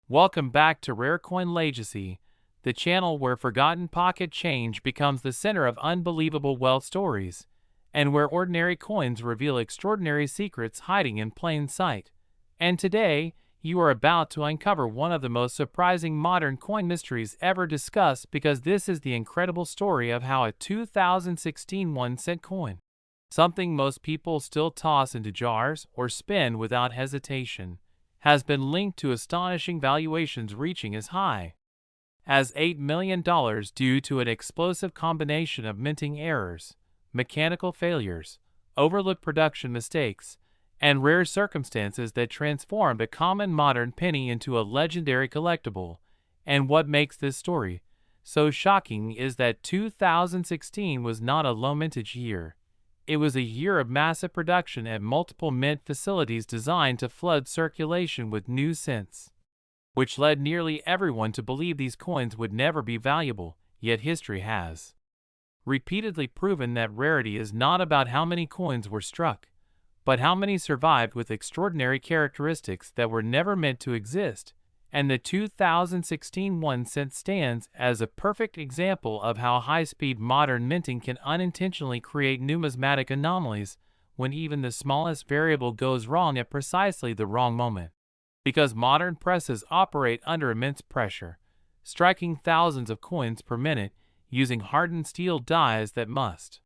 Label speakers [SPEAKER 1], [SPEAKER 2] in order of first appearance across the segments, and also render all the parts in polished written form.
[SPEAKER 1] Welcome back to Rare Coin Legacy, the channel where forgotten pocket change becomes the center of unbelievable wealth stories, and where ordinary coins reveal extraordinary secrets hiding in plain sight. And today, you are about to uncover one of the most surprising modern coin mysteries ever discussed, because this is the incredible story of how a 2016 1-cent coin, something most people still toss into jars or spin without hesitation, has been linked to astonishing valuations reaching as high as $8 million due to an explosive combination of minting errors, mechanical failures, overlooked production mistakes, and rare circumstances that transformed a common modern penny into a legendary collectible. And what makes this story so shocking is that 2016 was not a low mintage year. It was a year of massive production at multiple mint facilities designed to flood circulation with new cents, which led nearly everyone to believe these coins would never be valuable. Yet history has repeatedly proven that rarity is not about how many coins were struck, but how many survived with extraordinary characteristics that were never meant to exist. And the 2016 1-cent stands as a perfect example of how high-speed modern minting can unintentionally create numismatic anomalies when even the smallest variable goes wrong at precisely the wrong moment. Because modern presses operate under immense pressure, striking thousands of coins per minute using hardened steel dies that must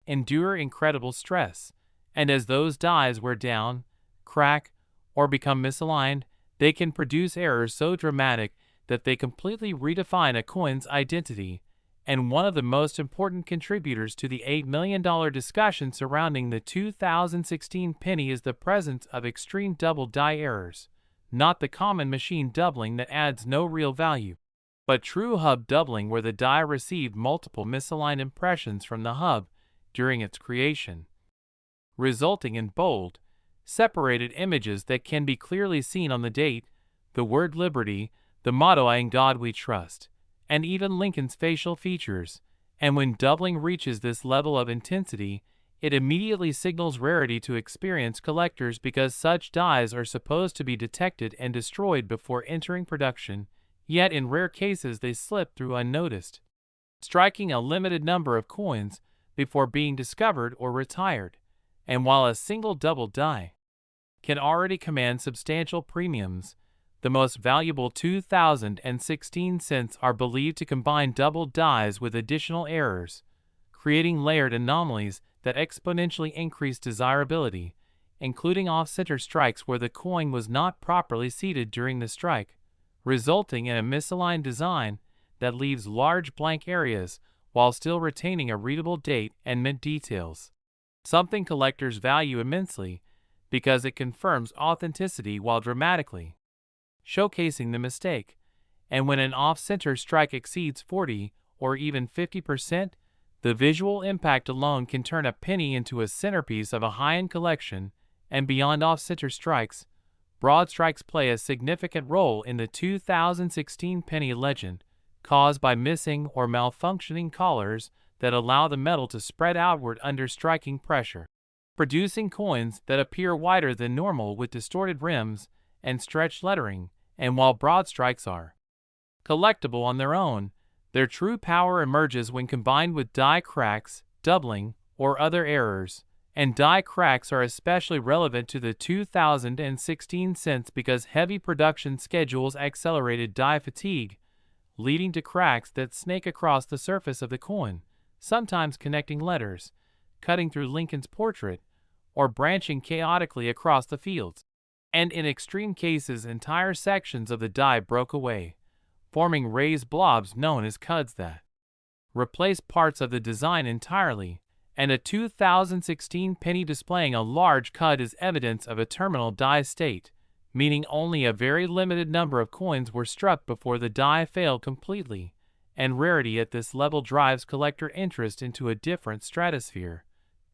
[SPEAKER 1] endure incredible stress, and as those dies wear down, crack, or become misaligned, they can produce errors so dramatic that they completely redefine a coin's identity. And one of the most important contributors to the $8 million discussion surrounding the 2016 penny is the presence of extreme double die errors, not the common machine doubling that adds no real value, but true hub doubling where the die received multiple misaligned impressions from the hub during its creation, resulting in bold, separated images that can be clearly seen on the date, the word liberty, the motto "In God We Trust," and even Lincoln's facial features. And when doubling reaches this level of intensity, it immediately signals rarity to experienced collectors, because such dies are supposed to be detected and destroyed before entering production, yet in rare cases they slip through unnoticed, striking a limited number of coins before being discovered or retired. And while a single double die can already command substantial premiums, the most valuable 2016 cents are believed to combine double dies with additional errors, creating layered anomalies that exponentially increase desirability, including off-center strikes where the coin was not properly seated during the strike, resulting in a misaligned design that leaves large blank areas while still retaining a readable date and mint details, something collectors value immensely because it confirms authenticity while dramatically showcasing the mistake. And when an off-center strike exceeds 40 or even 50%, the visual impact alone can turn a penny into a centerpiece of a high-end collection. And beyond off-center strikes, broadstrikes play a significant role in the 2016 penny legend, caused by missing or malfunctioning collars that allow the metal to spread outward under striking pressure, producing coins that appear wider than normal with distorted rims and stretched lettering. And while broadstrikes are collectible on their own, their true power emerges when combined with die cracks, doubling, or other errors. And die cracks are especially relevant to the 2016 cents because heavy production schedules accelerated die fatigue, leading to cracks that snake across the surface of the coin, sometimes connecting letters, cutting through Lincoln's portrait, or branching chaotically across the fields. And in extreme cases, entire sections of the die broke away, forming raised blobs known as cuds that replace parts of the design entirely. And a 2016 penny displaying a large cud is evidence of a terminal die state, meaning only a very limited number of coins were struck before the die failed completely. And rarity at this level drives collector interest into a different stratosphere,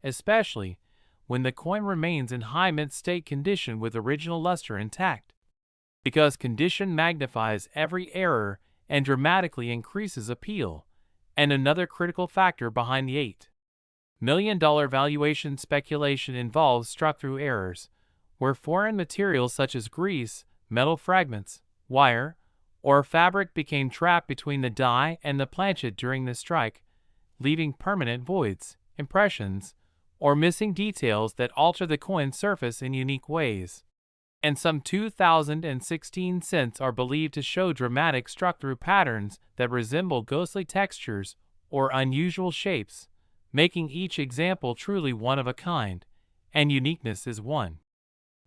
[SPEAKER 1] especially when the coin remains in high mint state condition with original luster intact, because condition magnifies every error and dramatically increases appeal. And another critical factor behind the $8 million valuation speculation involves struck-through errors, where foreign materials such as grease, metal fragments, wire, or fabric became trapped between the die and the planchet during the strike, leaving permanent voids, impressions, or missing details that alter the coin's surface in unique ways. And some 2016 cents are believed to show dramatic struck-through patterns that resemble ghostly textures or unusual shapes, making each example truly one of a kind, and uniqueness is one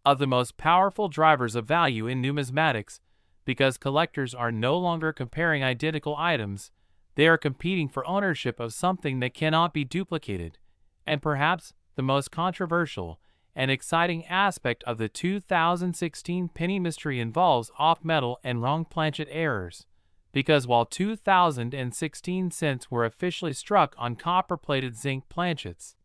[SPEAKER 1] of the most powerful drivers of value in numismatics, because collectors are no longer comparing identical items, they are competing for ownership of something that cannot be duplicated. And perhaps the most controversial and exciting aspect of the 2016 penny mystery involves off-metal and wrong planchet errors, because while 2016 cents were officially struck on copper-plated zinc planchets,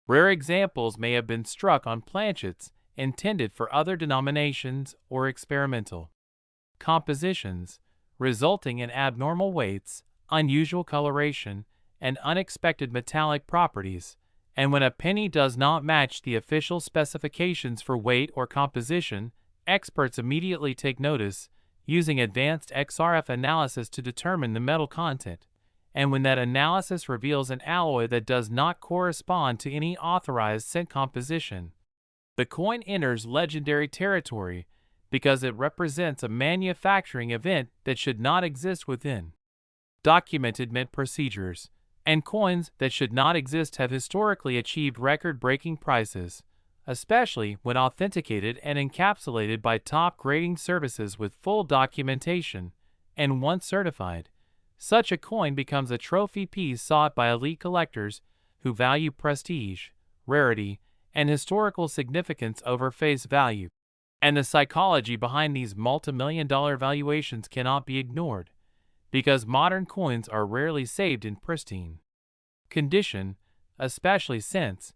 [SPEAKER 1] rare examples may have been struck on planchets intended for other denominations or experimental compositions, resulting in abnormal weights, unusual coloration, and unexpected metallic properties. And when a penny does not match the official specifications for weight or composition, experts immediately take notice, using advanced XRF analysis to determine the metal content. And when that analysis reveals an alloy that does not correspond to any authorized cent composition, the coin enters legendary territory because it represents a manufacturing event that should not exist within documented mint procedures, and coins that should not exist have historically achieved record-breaking prices, especially when authenticated and encapsulated by top-grading services with full documentation, and once certified, such a coin becomes a trophy piece sought by elite collectors who value prestige, rarity, and historical significance over face value. And the psychology behind these multi-million-dollar valuations cannot be ignored, because modern coins are rarely saved in pristine condition, especially cents,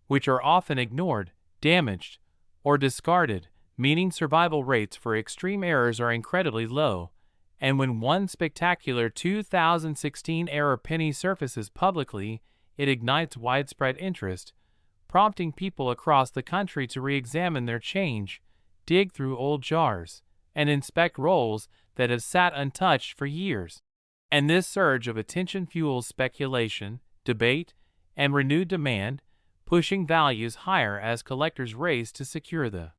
[SPEAKER 1] which are often ignored, damaged, or discarded, meaning survival rates for extreme errors are incredibly low. And when one spectacular 2016 error penny surfaces publicly, it ignites widespread interest, prompting people across the country to re-examine their change, dig through old jars, and inspect rolls that have sat untouched for years. And this surge of attention fuels speculation, debate, and renewed demand, pushing values higher as collectors race to secure the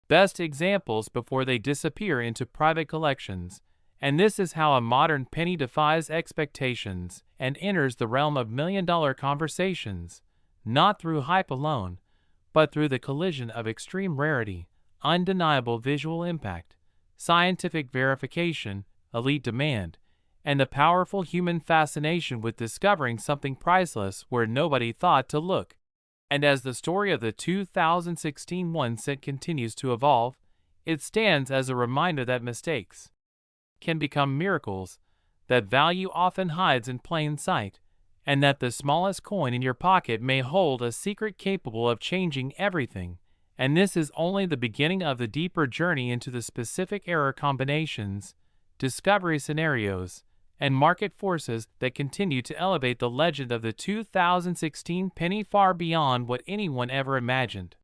[SPEAKER 1] best examples before they disappear into private collections. And this is how a modern penny defies expectations and enters the realm of million-dollar conversations, not through hype alone, but through the collision of extreme rarity, undeniable visual impact, scientific verification, elite demand, and the powerful human fascination with discovering something priceless where nobody thought to look. And as the story of the 2016 1 cent continues to evolve, it stands as a reminder that mistakes can become miracles, that value often hides in plain sight, and that the smallest coin in your pocket may hold a secret capable of changing everything. And this is only the beginning of the deeper journey into the specific error combinations, discovery scenarios, and market forces that continue to elevate the legend of the 2016 penny far beyond what anyone ever imagined.